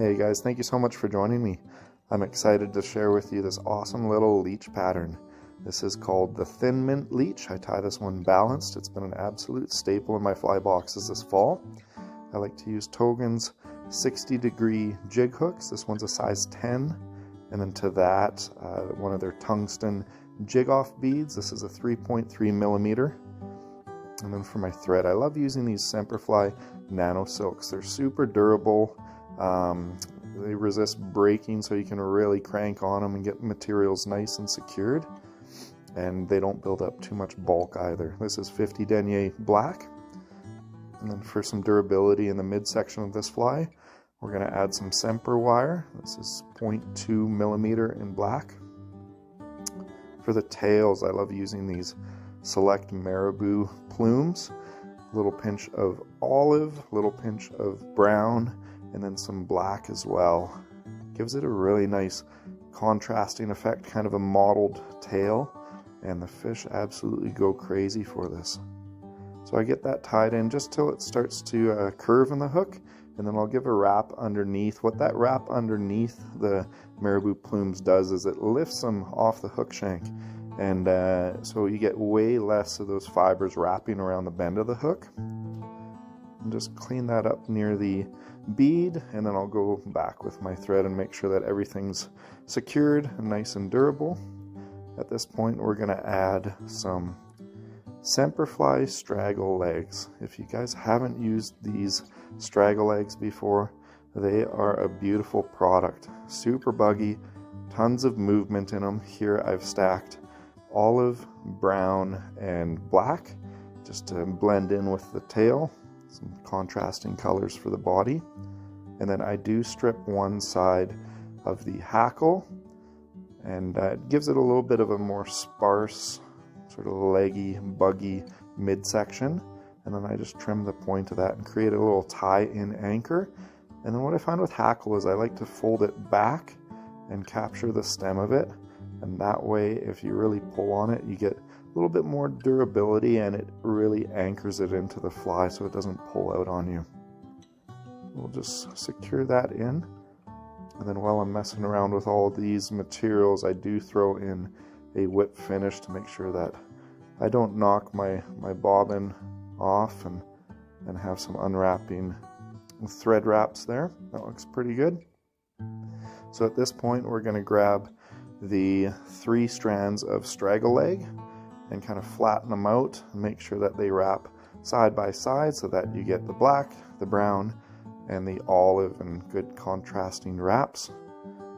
Hey guys, thank you so much for joining me. I'm excited to share with you this awesome little leech pattern. This is called the Thin Mint Leech. I tie this one balanced. It's been an absolute staple in my fly boxes this fall. I like to use Togens 60-degree jig hooks. This one's a size 10. And then to that, one of their tungsten jig off beads. This is a 3.3 millimeter. And then for my thread, I love using these Semperfli nano silks. They're super durable. They resist breaking, so you can really crank on them and get materials nice and secured. And they don't build up too much bulk either. This is 50 denier black. And then for some durability in the midsection of this fly, we're going to add some Semper wire. This is 0.2 millimeter in black. For the tails, I love using these select marabou plumes. A little pinch of olive, a little pinch of brown, and then some black as well. Gives it a really nice contrasting effect, kind of a mottled tail, and the fish absolutely go crazy for this. So I get that tied in just till it starts to curve in the hook, and then I'll give a wrap underneath. What that wrap underneath the marabou plumes does is it lifts them off the hook shank, and so you get way less of those fibers wrapping around the bend of the hook. And just clean that up near the bead, and then I'll go back with my thread and make sure that everything's secured and nice and durable. At this point, we're going to add some Semperfli straggle legs. If you guys haven't used these straggle legs before, they are a beautiful product. Super buggy, tons of movement in them. Here I've stacked olive, brown, and black just to blend in with the tail. Some contrasting colors for the body. And then I do strip one side of the hackle, and it gives it a little bit of a more sparse, sort of leggy, buggy midsection. And then I just trim the point of that and create a little tie-in anchor. And then what I find with hackle is I like to fold it back and capture the stem of it. And that way, if you really pull on it, you get a little bit more durability, and it really anchors it into the fly so it doesn't pull out on you. We'll just secure that in. And then while I'm messing around with all of these materials, I do throw in a whip finish to make sure that I don't knock my bobbin off and have some unwrapping thread wraps there. That looks pretty good. So at this point, we're going to grab the 3 strands of straggle leg and kind of flatten them out and make sure that they wrap side by side so that you get the black, the brown, and the olive and good contrasting wraps.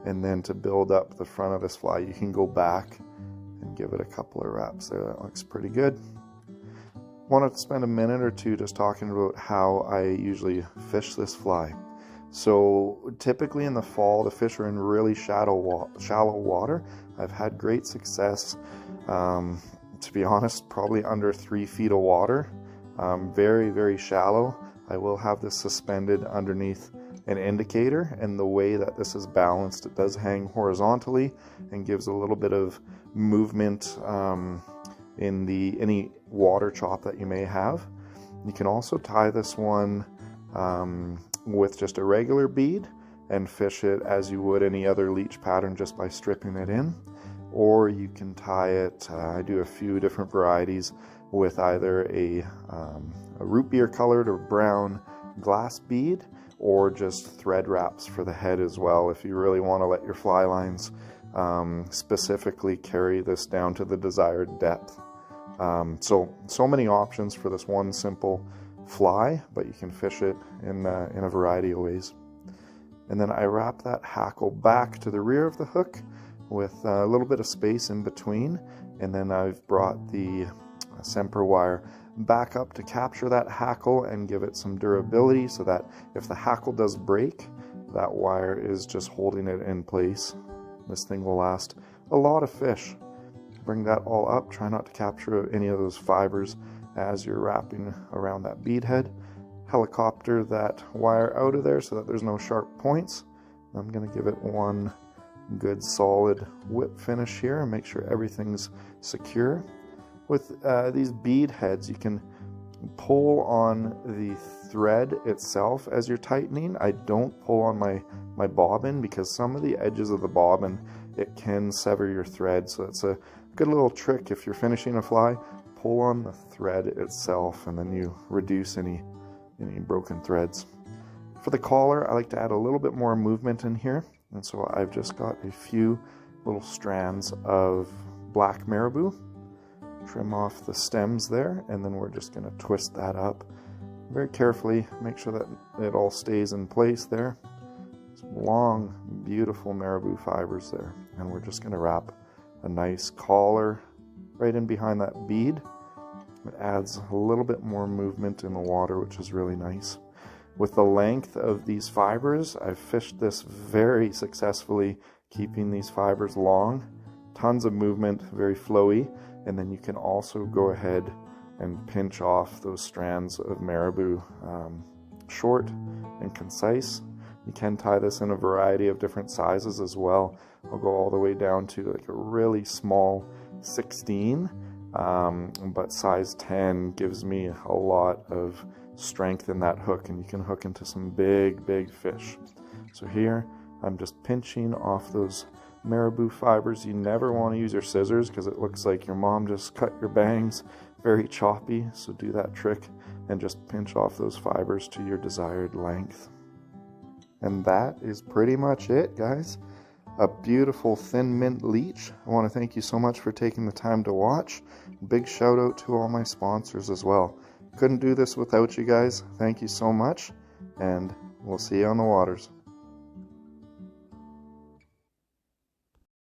And then to build up the front of this fly, you can go back and give it a couple of wraps there. That looks pretty good. Wanted to spend a minute or two just talking about how I usually fish this fly. So typically in the fall, the fish are in really shallow water. I've had great success, to be honest, probably under 3 feet of water. Very, very shallow. I will have this suspended underneath an indicator, and the way that this is balanced, it does hang horizontally and gives a little bit of movement in any water chop that you may have. You can also tie this one with just a regular bead and fish it as you would any other leech pattern just by stripping it in. Or you can tie it, I do a few different varieties, with either a root beer colored or brown glass bead, or just thread wraps for the head as well if you really want to let your fly lines specifically carry this down to the desired depth. So many options for this one simple fly, but you can fish it in a variety of ways. And then I wrap that hackle back to the rear of the hook with a little bit of space in between, and then I've brought the Semper wire back up to capture that hackle and give it some durability so that if the hackle does break, that wire is just holding it in place. This thing will last a lot of fish. Bring that all up, try not to capture any of those fibers as you're wrapping around that bead head. Helicopter that wire out of there so that there's no sharp points. I'm going to give it one good solid whip finish here and make sure everything's secure. With these bead heads, you can pull on the thread itself as you're tightening. I don't pull on my bobbin, because some of the edges of the bobbin, it can sever your thread. So it's a good little trick if you're finishing a fly. Pull on the thread itself, and then you reduce any broken threads. For the collar, I like to add a little bit more movement in here, and so I've just got a few little strands of black marabou. Trim off the stems there, and then we're just going to twist that up very carefully. Make sure that it all stays in place there. Some long, beautiful marabou fibers there, and we're just going to wrap a nice collar right in behind that bead. It adds a little bit more movement in the water, which is really nice. With the length of these fibers, I've fished this very successfully, keeping these fibers long. Tons of movement, very flowy. And then you can also go ahead and pinch off those strands of marabou, short and concise. You can tie this in a variety of different sizes as well. I'll go all the way down to like a really small 16, but size 10 gives me a lot of strength in that hook, and you can hook into some big fish. So here I'm just pinching off those marabou fibers. You never want to use your scissors, because it looks like your mom just cut your bangs. Very choppy, so do that trick and just pinch off those fibers to your desired length. And that is pretty much it, guys. A beautiful thin mint leech. I want to thank you so much for taking the time to watch. Big shout out to all my sponsors as well. Couldn't do this without you guys. Thank you so much, and we'll see you on the waters.